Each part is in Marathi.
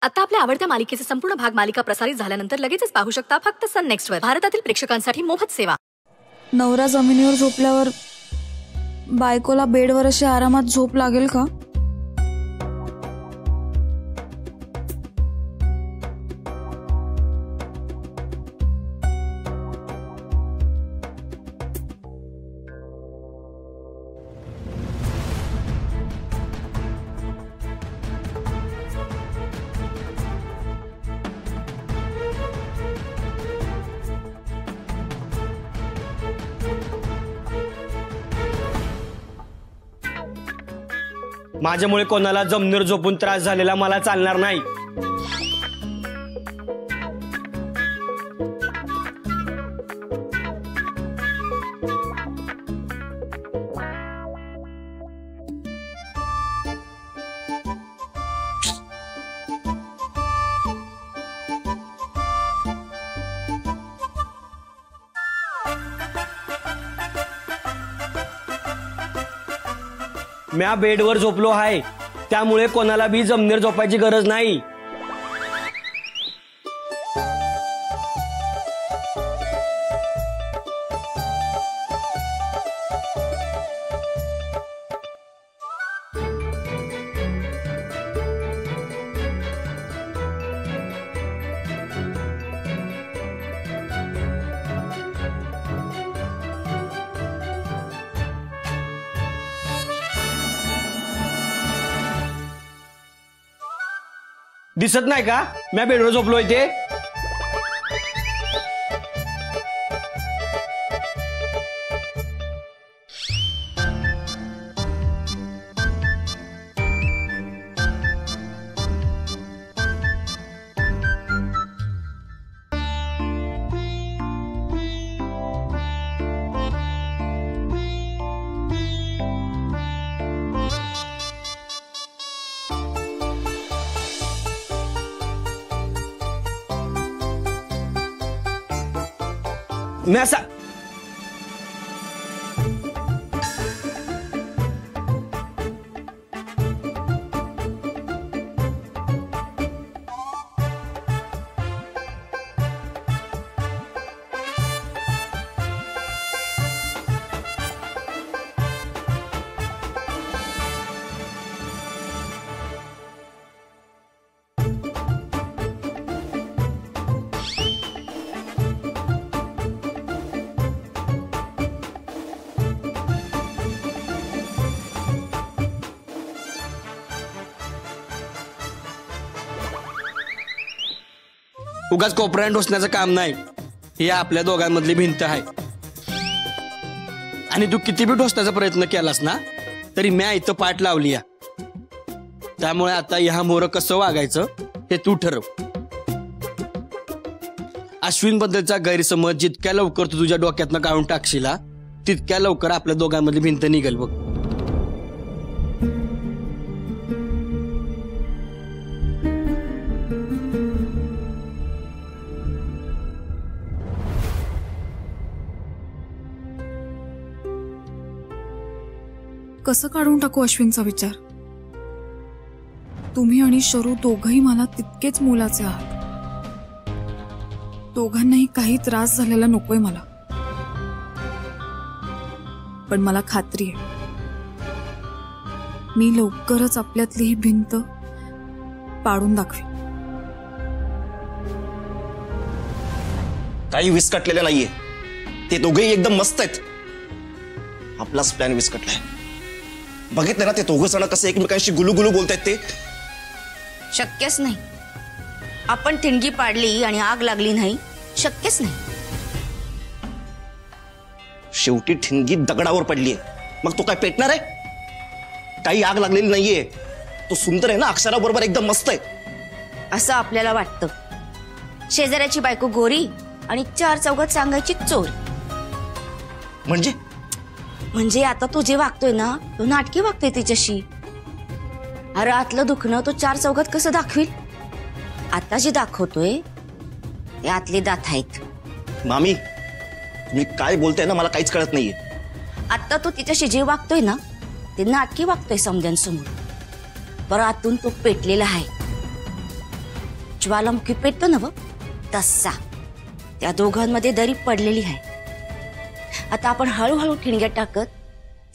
आता आपल्या आवडत्या मालिकेचे संपूर्ण भाग मालिका प्रसारित झाल्यानंतर लगेचच पाहू शकता फक्त सन नेक्स्ट वर. भारतातील प्रेक्षकांसाठी मोफत सेवा. नवरा जमिनीवर झोपल्यावर बायकोला बेडवर अशी आरामात झोप लागेल का? माझ्यामुळे कोणाला जमिनीवर झोपून त्रास झालेला मला चालणार नाही. म्या बेडवर झोपलो आहे, त्यामुळे कोणाला बी जमिनीवर झोपायची गरज नाही. दिसत नाही का मैं बेडवर झोपलोय ते? मैं ऐसा उगाच कोपऱ्यात ढोसण्याचं काम नाही. ही आपल्या दोघांमधली भिंत आहे आणि तू किती बी ढोसण्याचा प्रयत्न केलास ना तरी म्या इथं पाठ लावली. त्यामुळे आता ह्या मोर कसं वागायचं हे तू ठरव. अश्विन बद्दलचा गैरसमज जितक्या लवकर तू तुझ्या डोक्यातनं काढून टाकशील तितक्या लवकर आपल्या दोघांमधली भिंत निघेल बघ. कसं काढून टाकू अश्विनचा विचार? तुम्ही आणि शरू दोघंही मला तितकेच मोलाचे आहात. दोघांनाही काही त्रास झालेला नकोय मला. पण मला खात्री आहे मी लवकरच आपल्यातली ही भिंत पाडून दाखवी. काही विस्कटलेलं नाहीये. ते दोघेही एकदम मस्त आहेत. आपलाच प्लॅन विस्कटलाय. बघितलं ना ते दोघं जण कसं एकमेकांशी गुलुगुलू बोलतायत ते. शक्यच नाही. आपण ठिणगी पाडली आणि आग लागली नाही, शक्यच नाही. शेवटी ठिणगी दगडावर पडलीये, मग तो काय पेटणार आहे? काही आग लागलेली नाहीये. तो सुंदर आहे ना, अक्षराबरोबर एकदम मस्त आहे असं आपल्याला वाटतं. शेजाऱ्याची बायको गोरी आणि चार चौघात सांगायची चोरी. म्हणजे आता तू जे वागतोय ना तो नाटकी वागतोय तिच्याशी. अरे आतलं दुखणं तो चार चौघात कसं दाखवील? आता जे दाखवतोय ते आतले दात आहेत. मामी तुम्ही काय बोलताय ना मला काहीच कळत नाहीये. आता तो तिच्याशी जे वागतोय ना ते नाटकी वागतोय समद्यांसमोर. बरं आतून तो पेटलेला आहे. ज्वालामुखी पेटतो ना व तसा त्या दोघांमध्ये दरी पडलेली आहे. आता आपण हळूहळू ठिणग्या टाकत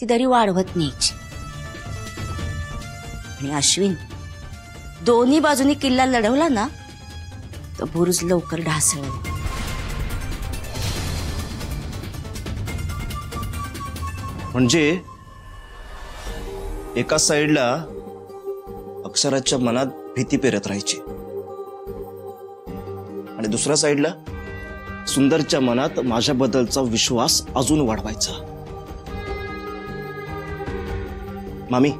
ती दरी वाढवत न्यायची. आणि अश्विन, दोन्ही बाजूनी किल्ला लढवला ना तर बुरुज लवकर ढासळेल. म्हणजे एका साइडला अक्षराच्या मनात भीती पेरत राहायची आणि दुसऱ्या साइडला सुंदरच्या मनात माझ्याबद्दलचा विश्वास अजून वाढवायचा. मामी,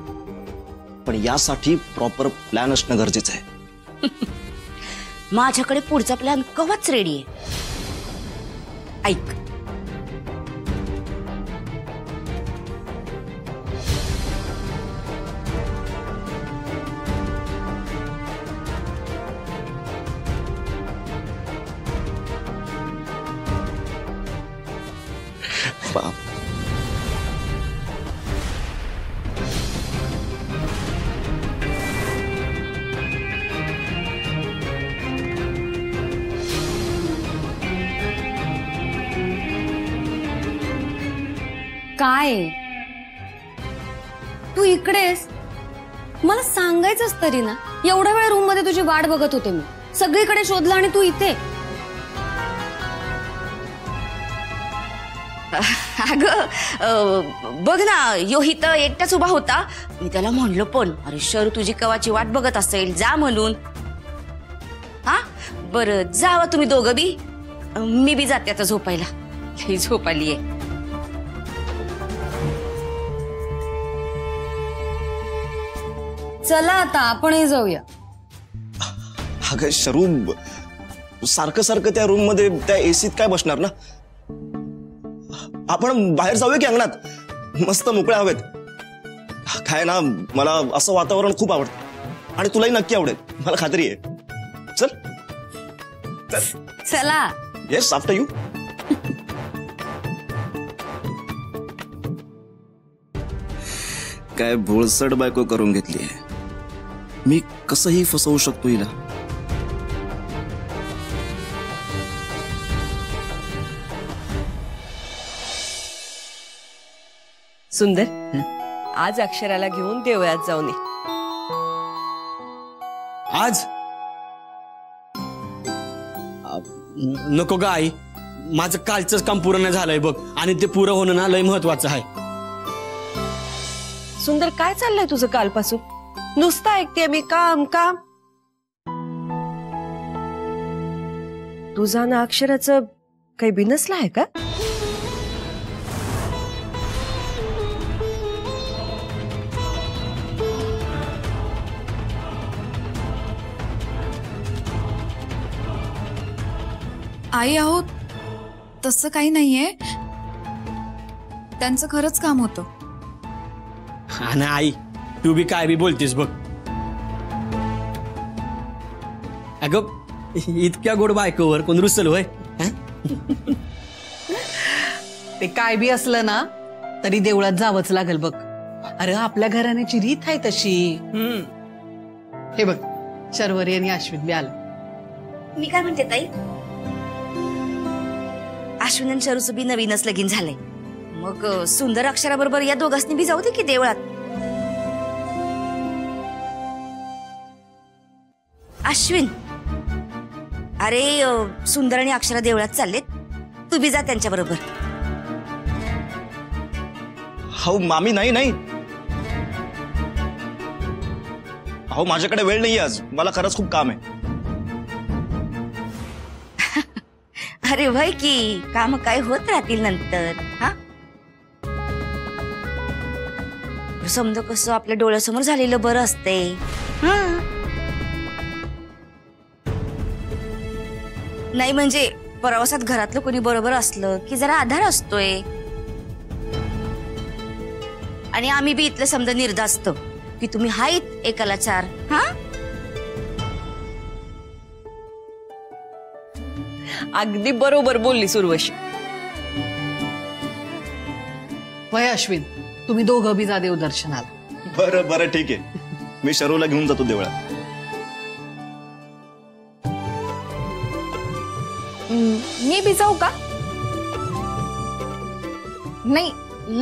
पण यासाठी प्रॉपर प्लॅन असणं गरजेचं आहे. माझ्याकडे पुढचा प्लॅन कवाच रेडी आहे. ऐक, बाप, काय तू इकडेस? मला सांगायचंच तरी ना. एवढ्या वेळ रूम मध्ये तुझी वाट बघत होते मी. सगळीकडे शोधलं आणि तू इथे. अगं बघ ना, यो इथं एकटाच उभा होता. मी त्याला म्हणलो पण, अरे शरू तुझी कवाची वाट बघत असेल, जा म्हणून. हा बरं, जावा तुम्ही दोघं बी. मी बी जाते आता झोपायला. झोप आलीये. चला आता आपणही जाऊया. अगं शरू, सारखं सारखं त्या रूम मध्ये त्या एसीत काय बसणार ना. आपण बाहेर जाऊया की अंगणात, मस्त मोकळ्या हवेत. काय ना, मला असं वातावरण खूप आवडतं आणि तुलाही नक्की आवडेल, मला खात्री आहे. चल चला. Yes, after you. काय भोळसट बायको करून घेतली आहे. मी कसंही फसवू शकतो हिला. सुंदर, आज अक्षराला घेऊन देवळात जाऊन ये. आज नको ग आई, माझं कालचंच काम पूर्ण नाही झालंय बघ, आणि ते पुरं होणं ना लय महत्वाचं आहे. सुंदर, काय चाललंय तुझं कालपासून? नुसतं ऐकते मी काम काम. तुझा ना अक्षराचं काही बिनसलं आहे का? आई आहो, तसं काही नाहीये. त्यांचं खरंच काम होतं. हा ना आई, तू बी काय बी बोलतेस बघ. अगं, इतक्या गोड बायकोवर कोण रुसल होय? ते काय बी असलं ना तरी देवळात जावंच लागल बघ. अरे आपल्या घराण्याची रीत आहे तशी. हे बघ, शर्वरी आणि अश्विन बी आलं. मी काय म्हणते ताई, अश्विन आणि शरूचं बी नवीनच लगीन झालंय. मग सुंदर अक्षराबरोबर या दोघांनी बी जाऊ दे की देवळात. अश्विन, अरे सुंदर आणि अक्षरा देवळात चाललेत, तू बी जा त्यांच्या बरोबर. हो मामी, नाही नाही, अहो माझ्याकडे वेळ नाहीये आज, मला खरंच खूप काम आहे. अरे वय की, काम काय होत राहतील नंतर. हा समजा कसं आपल्या डोळ्यासमोर झालेलं बरं असते. नाही म्हणजे प्रवासात घरातलं कोणी बरोबर असलं की जरा आधार असतोय. आणि आम्ही बी इथलं समजा निर्धास्त की तुम्ही हायत एकाला चार. हा अगदी बरोबर बोलली सुरवशी. वय अश्विन, तुम्ही दोघं बी जा देवदर्शनाला. बरं बरं, ठीक आहे, मी शरूला घेऊन जातो देवळात. मी भिजाऊ का? नाही,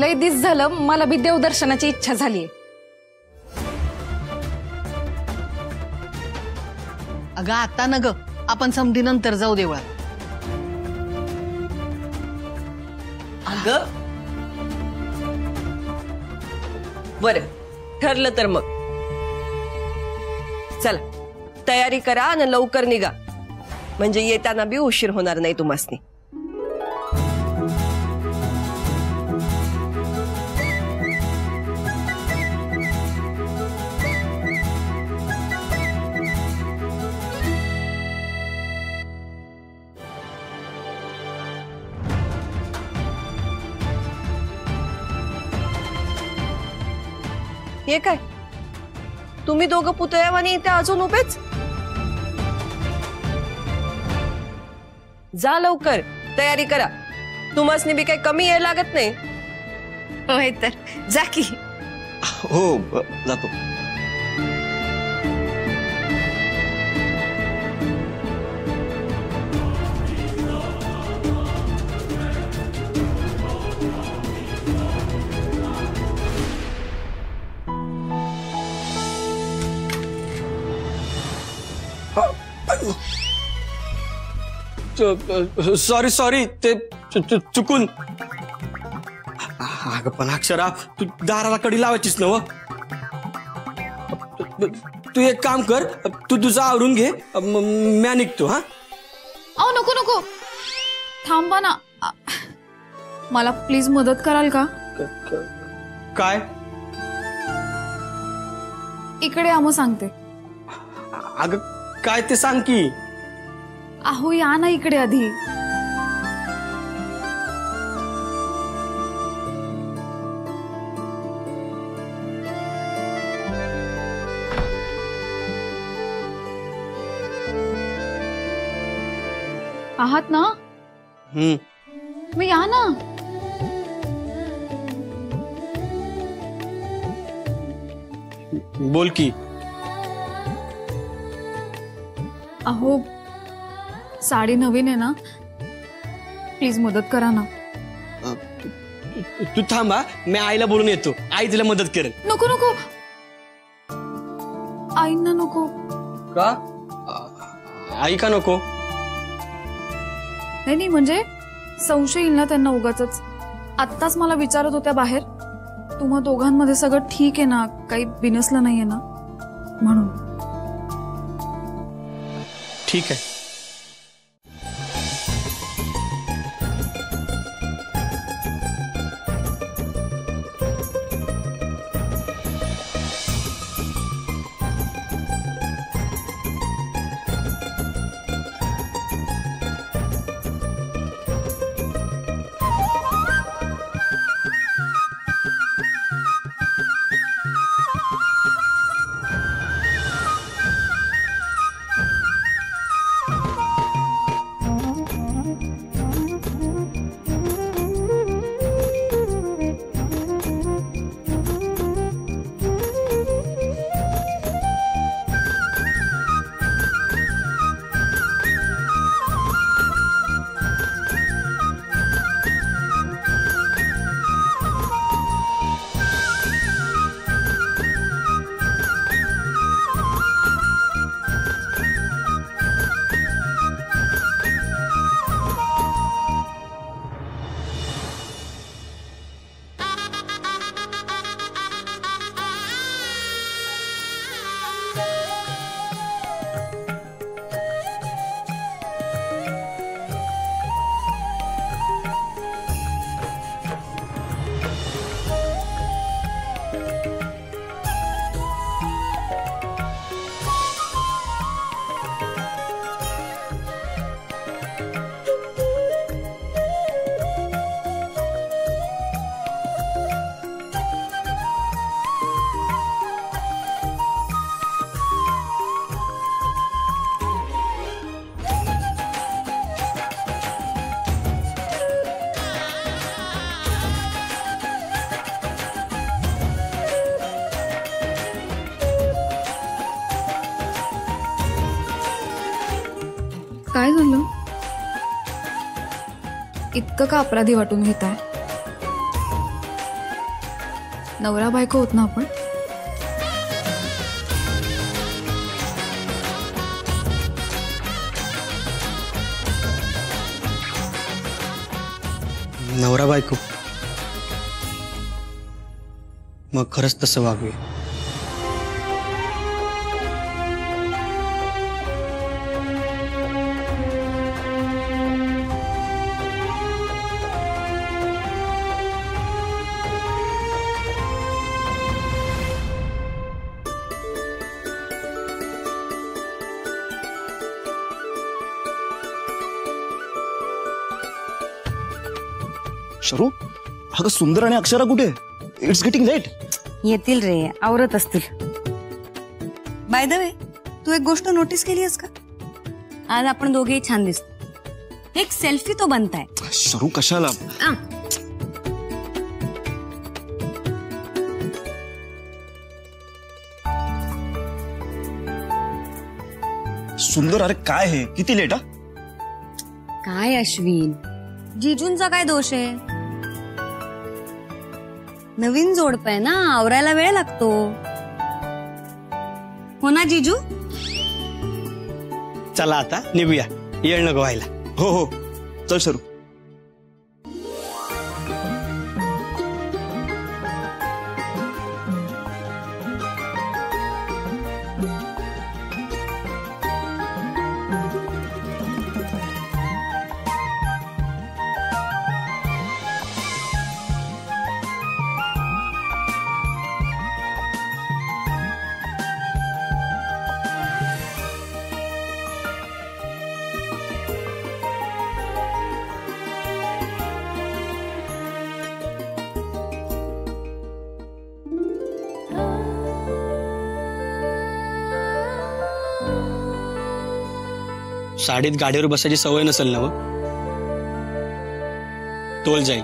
लय दिस झालं, मला बी देवदर्शनाची इच्छा झालीये. अगं आता न ग, आपण समधी नंतर जाऊ देवळात. अगं बरं, ठरलं तर मग चला तयारी करा आणि लवकर निघा, म्हणजे येताना बी उशीर होणार नाही तुम्हासनी. हे काय, तुम्ही दोघं पुतळ्यावानी इथे अजून उभेच? जा लवकर, तयारी करा. तुम्हासनी बी काही कमी यायला लागत नाही. होय तर, जा की. हो जातो. सॉरी सॉरी, ते चुकून. अगं पण अक्षरा, तू दाराला कडी लावायचीस ना. तू एक काम कर, तू तुझं आवरून घे, म्या निघतो. हा अहो नको नको, थांबा ना. मला प्लीज मदत कराल का? काय? इकडे या, मग सांगते. अगं काय ते सांग की. अहो या ना इकडे आधी. आहात ना? मग या ना. बोल की. अहो साडी नवीन आहे ना, प्लीज मदत करा ना. तू थांबा, मी आईला बोलून येतो, आई तिला मदत करेल. नको नको, आईंना नको. का? आई का नको? नाही म्हणजे संशय येईल ना त्यांना उगाचच. आत्ताच मला विचारत होत्या बाहेर, तुम्हा दोघांमध्ये सगळं ठीक आहे ना, काही बिनसलं नाहीये ना, म्हणून. ठीक आहे. काय झालं? इतकं का अपराधी वाटून घेताय? नवरा बायको होत ना आपण. नवरा बायको मग खरंच तसं वागूया. शरू, अगं सुंदर आणि अक्षरा कुठे? It's getting late. येतील रे, आवरत असतील. बाय द वे, तू एक गोष्ट नोटीस केली आहेस का? आज आपण दोघेही छान दिसतो. एक सेल्फी तो बनताय. शरू कशाला? सुंदर, अरे काय हे, किती लेट? काय अश्विन, जीजूंचा काय दोष आहे? नवीन जोडप आहे ना, आवरायला वेळ लागतो. हो ना जीजू? चला आता निघूया, येळ नको व्हायला. हो हो, चल शरू. साडीत गाडीवर बसायची सवय नसेल ना? तोल जाईल.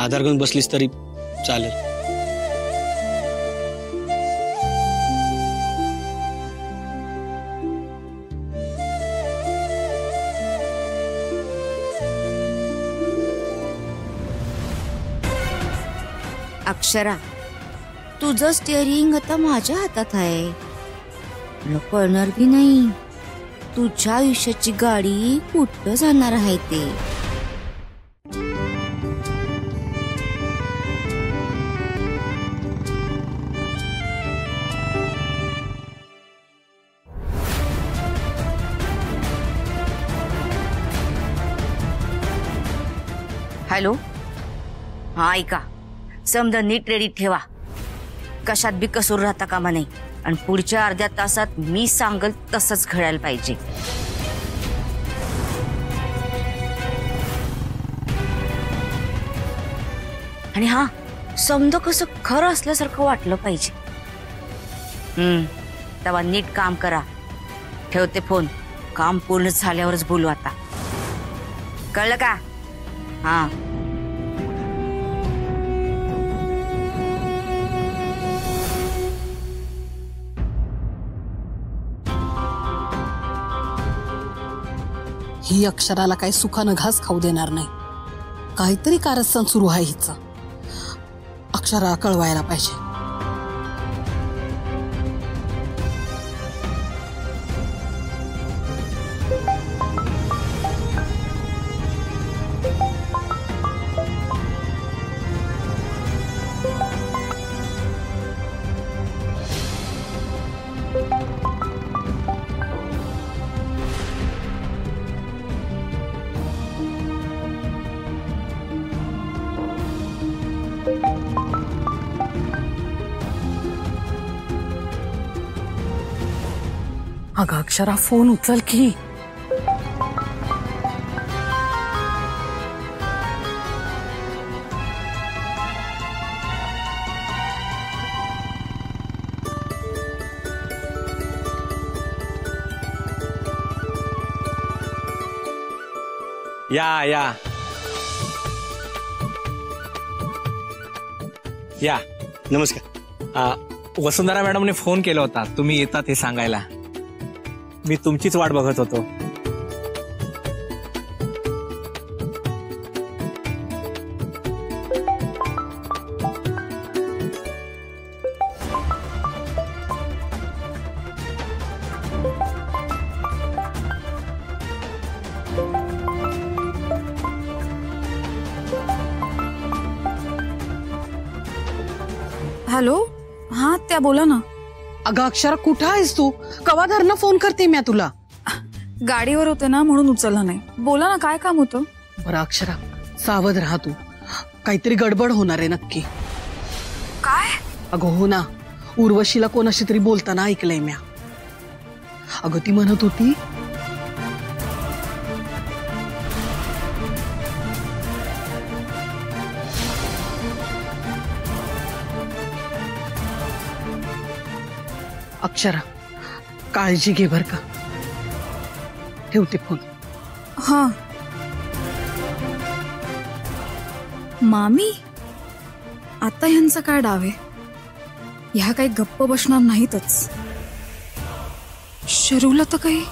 आधार घेऊन बसलीस तरी चालेल. अक्षरा, तुझं स्टिअरिंग आता माझ्या हातात आहे. तुला कळणार बी नाही तुझ्या आयुष्याची गाडी कुठं जाणार आहे ते. हॅलो, हा ऐका, समजा नीट रेडी ठेवा. कशात बी कसूर राहता कामा नाही. आणि पुढच्या अर्ध्या तासात मी सांगल तसंच घडायला पाहिजे. आणि हा, समजा कसं खरं असल्यासारखं वाटलं पाहिजे. तेव्हा नीट काम करा. ठेवते फोन. काम पूर्ण झाल्यावरच बोलू आता. कळलं का? हा. ही अक्षराला काही सुखानं घास खाऊ देणार नाही. काहीतरी कारस्थान सुरू आहे हिचं. अक्षरा कळवायला पाहिजे. अगं अक्षरा, फोन उचल की. या या या, नमस्कार. वसुंधरा मॅडमने फोन केला होता, तुम्ही येतात हे सांगायला. मी तुमचीच वाट बघत होतो. हॅलो, हा त्या बोला ना. अगं अक्षरा, कुठं आहेस तू? कवा धरणं फोन करते मी तुला. गाडीवर होते ना म्हणून उचलला नाही. बोला ना, काय काम होतं? बरं अक्षरा, सावध राहा तू. काहीतरी गडबड होणार आहे नक्की. काय? अगं हो ना, उर्वशीला कोणाशी तरी बोलताना ऐकलंय म्या. अगं ती म्हणत होती अक्षरा, काळजी घे बर का. ठेवते फोन. हा. मामी, आता ह्यांचा काय डाव आहे? ह्या काही गप्प बसणार नाहीतच. शरूला तर काही